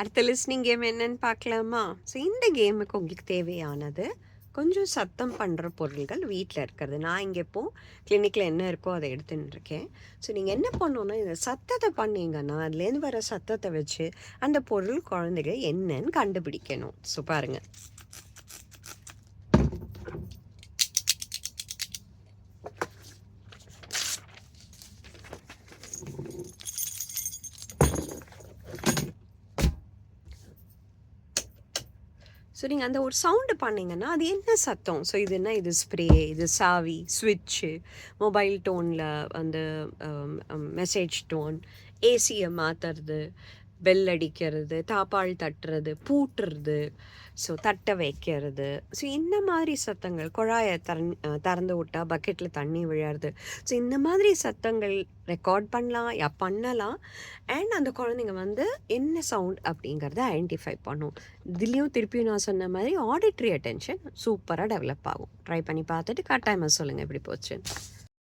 அடுத்த listening game என்னன்னு பார்க்கலாமா? ஸோ இந்த கேமுக்கு உங்களுக்கு தேவையானது கொஞ்சம் சத்தம் பண்ணுற பொருள்கள் வீட்டில் இருக்கிறது. நான் இங்கே இப்போது கிளினிக்கில் என்ன இருக்கோ அதை எடுத்துன்னு இருக்கேன். ஸோ நீங்கள் என்ன பண்ணணுன்னா இந்த சத்தத்தை பண்ணீங்கன்னா அதுலேருந்து வர சத்தத்தை வச்சு அந்த பொருள் குழந்தைங்க என்னன்னு கண்டுபிடிக்கணும். ஸோ பாருங்கள். ஸோ நீங்கள் அந்த ஒரு சவுண்டு பண்ணிங்கன்னா அது என்ன சத்தம்? ஸோ இதுன்னா இது ஸ்ப்ரே, இது சாவி, ஸ்விட்சு, மொபைல் டோனில் அந்த மெசேஜ் டோன், ஏசியை மாற்றுறது, பெல் அடிக்கிறது, தாப்பாள் தட்டுறது, பூட்டுறது, ஸோ தட்டை வைக்கிறது. ஸோ இந்த மாதிரி சத்தங்கள், குழாயை திறந்து விட்டால் பக்கெட்டில் தண்ணி விழாது. ஸோ இந்த மாதிரி சத்தங்கள் ரெக்கார்ட் பண்ணலாம். அண்ட் அந்த குழந்தைங்க வந்து என்ன சவுண்ட் அப்படிங்கிறத ஐடென்டிஃபை பண்ணும். இதுலேயும் திருப்பியும் நான் சொன்ன மாதிரி ஆடிட்ரி அட்டென்ஷன் சூப்பராக டெவலப் ஆகும். ட்ரை பண்ணி பார்த்துட்டு கட்டாயமாக சொல்லுங்கள் எப்படி போச்சு.